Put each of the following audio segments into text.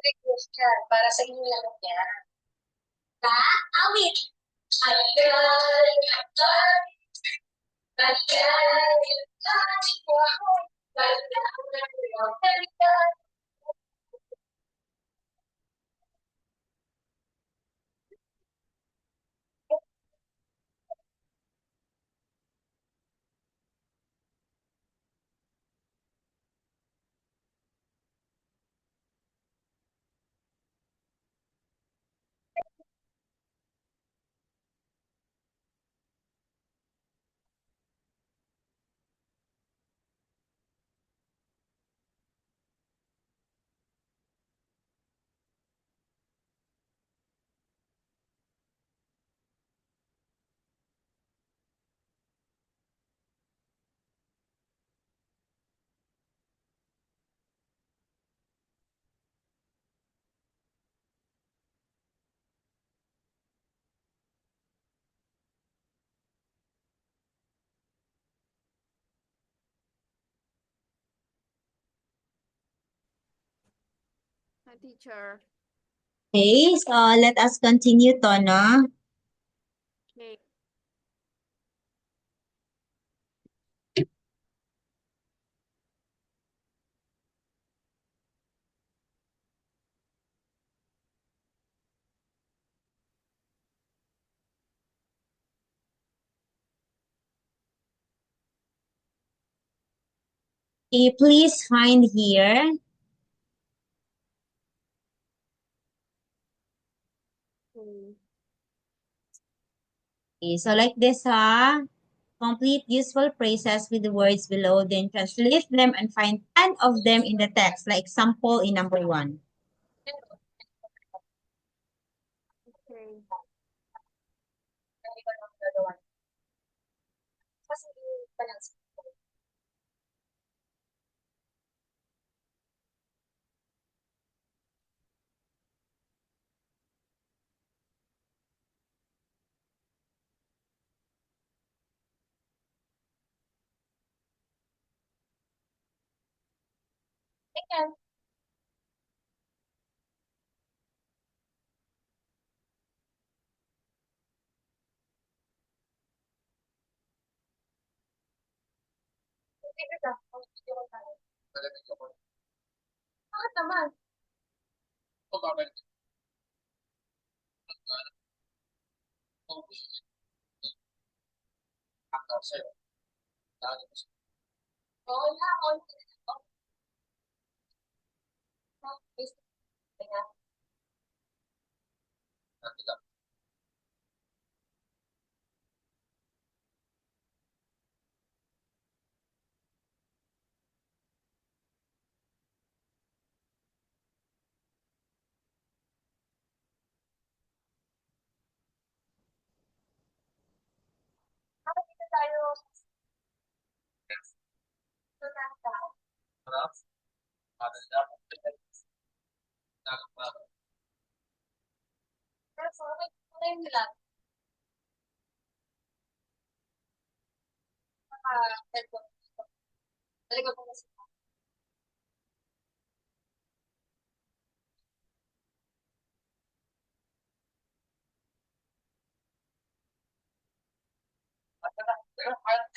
request yan. Para sa inyo lang yan. Ha? Awit! Hi, teacher. Okay, so let us continue, Tono. Okay. Okay, please find here. Okay, so like this, complete useful phrases with the words below, then translate them and find 10 of them in the text, like example in number 1. Okay. Kasi balance. Ayan. Bakit naman? Oo na, all. Bakit dito tayo tutanda? Pero sa akin, ngayon lang. Naka-headphone. Talaga po kasi.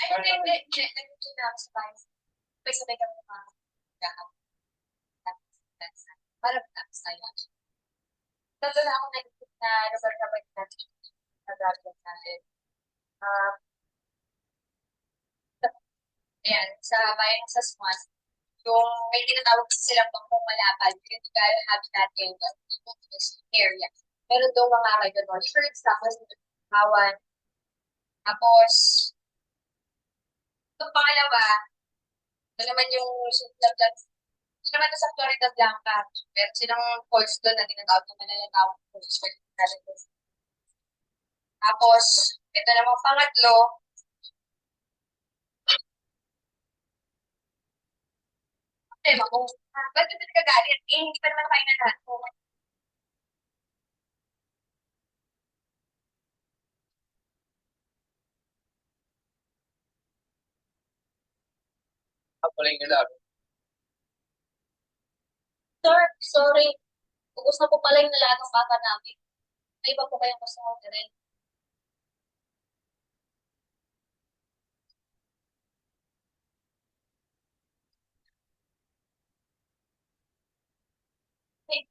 Ay, hindi. Nag-tune na ako sa bahay. Sabay-sabay kami mga lahat. Para tapos tayo. Tapos na ako nag-tune na sabay-sabay natin. Nag-tune natin. Ah, ayan, sa bayan sa Swan, yung may tinatawag silang bangkong malapad, critical habitat area. Meron daw mga regular shirts, tapos hawan. Tapos, itong pangalawa, ito naman yung sulat. Ito naman sa Florida Blanca. Meron silang course doon na tinatawag na nalalawak course for intelligence. Tapos, ito naman pangatlo, tema ko, ba't ito nagagalit? Eh, hindi pa naman tayo na lahat. Sir, sorry. Ubus na po pala yung nalagang bata namin. May iba po kayong gusto ko rin. Okay.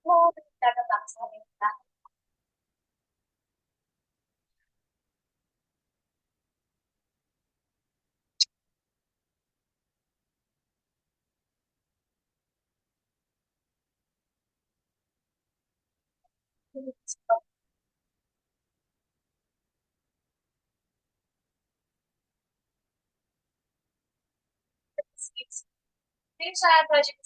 Oo, nagtatabak sa amin. Yung sa project,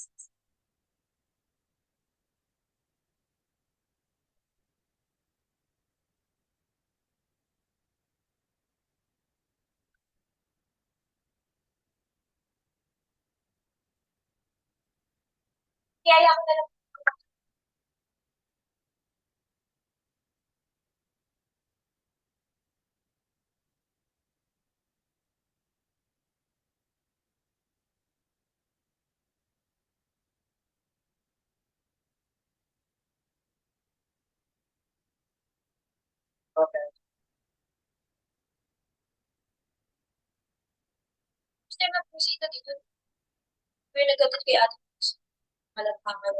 kaya ako na lang. Okay. Gusto yung mag-pusita dito. May nagagat kay ate. Malagpakan.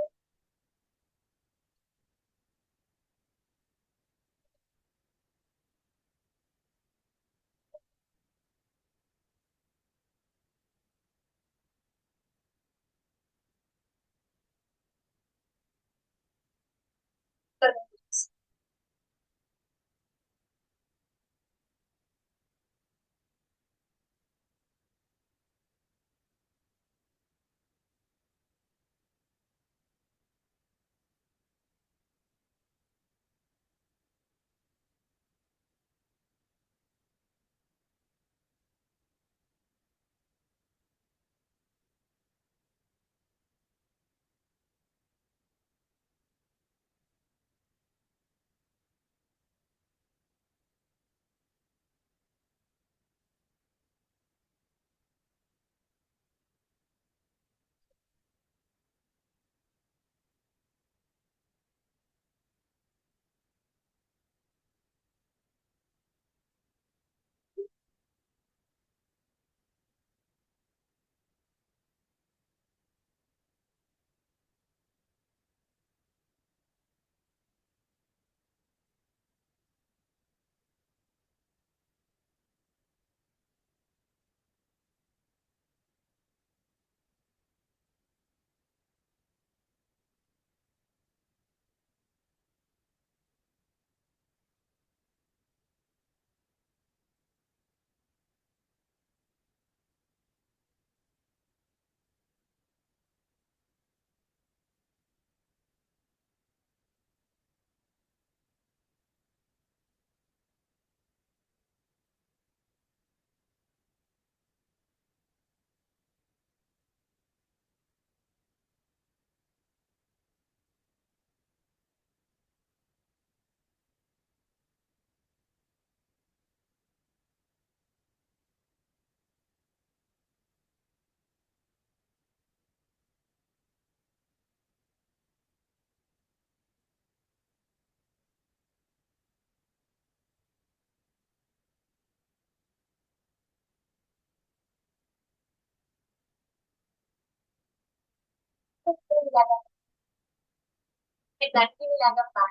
Nilagang pa.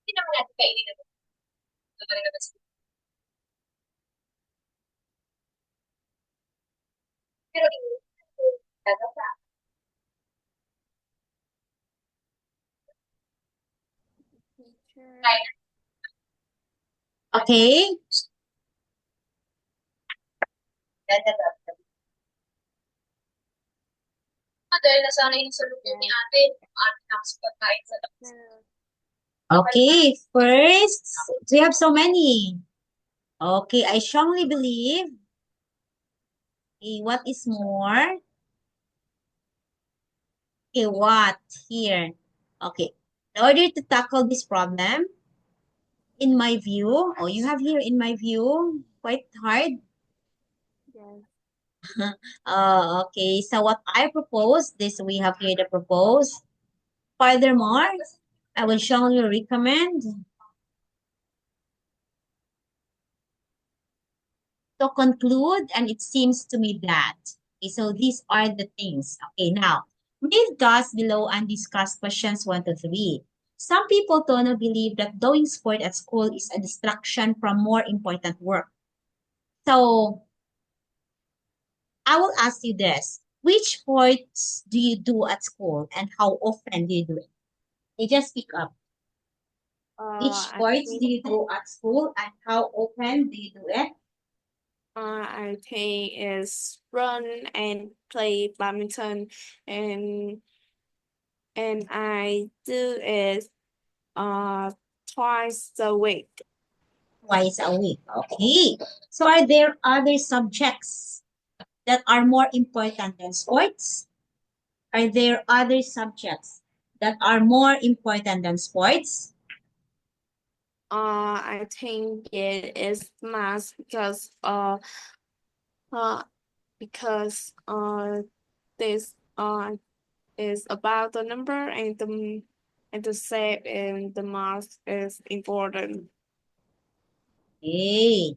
Hindi naman natin kainin na ito. Ito na rin naman sila. Pero nilagang pa. Teacher. Kain. Okay? Dahil nasanay yung salubong ni ate, ate nakasipagkain sa labas. Okay, first, we have so many. Okay, I strongly believe. Okay, what is more? Okay, what? Here. Okay. In order to tackle this problem, in my view, oh, you have here in my view, quite hard. Yes. Okay, so what I propose, this we have here the propose. Furthermore, I will strongly recommend to conclude, and it seems to me that, okay, so these are the things. Okay, now, read thus below and discuss questions 1 to 3. Some people don't believe that doing sport at school is a distraction from more important work. So, I will ask you this. Which sports do you do at school and how often do you do it? They just pick up. Which I sports think do you do at school and how often do you do it? I think is run and play badminton, and I do it twice a week. Twice a week. Okay. So are there other subjects that are more important than sports? Are there other subjects that are more important than sports? I think it is math uh because this is about the number and the shape, and the math is important. Okay.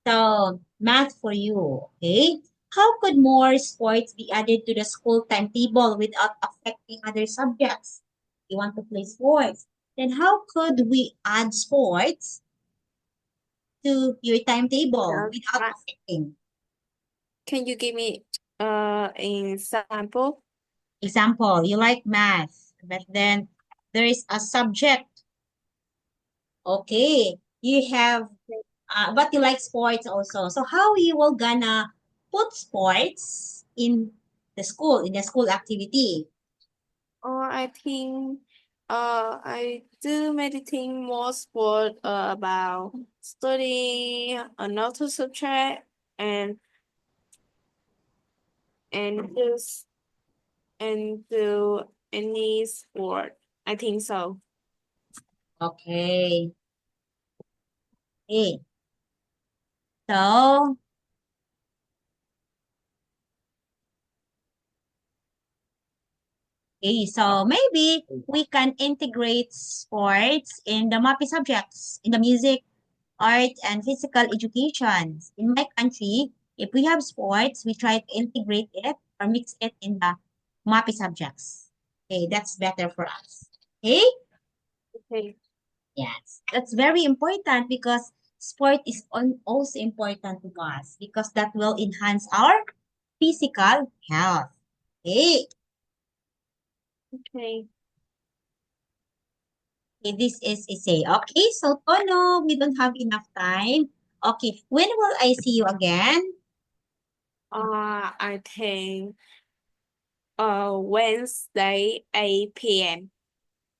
So math for you. Okay. How could more sports be added to the school timetable without affecting other subjects? You want to play sports. Then how could we add sports to your timetable Yes. without affecting? Can you give me an example? Example, you like math, but then there is a subject. Okay, you have, but you like sports also. So how you will gonna put sports in the school activity? I think I do meditate more sport about studying another subject, and and just and do any sport. I think so. Okay. Okay. So, okay, so maybe we can integrate sports in the MAPI subjects, in the music, art, and physical education. In my country, if we have sports, we try to integrate it or mix it in the MAPI subjects. Okay, that's better for us. Okay? Okay. Yes, that's very important because sport is also important to us because that will enhance our physical health. Okay, Okay. okay, this is essay. Okay, so Tono, we don't have enough time. Okay, when will I see you again? I think Wednesday 8 p.m.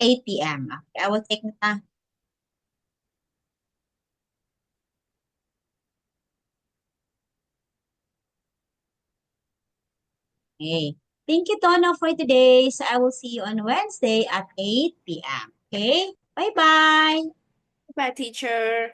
8 p.m. Okay, I will take nota. Okay. Thank you, Tono, for today. So I will see you on Wednesday at 8 p.m. Okay? Bye-bye. Bye, teacher.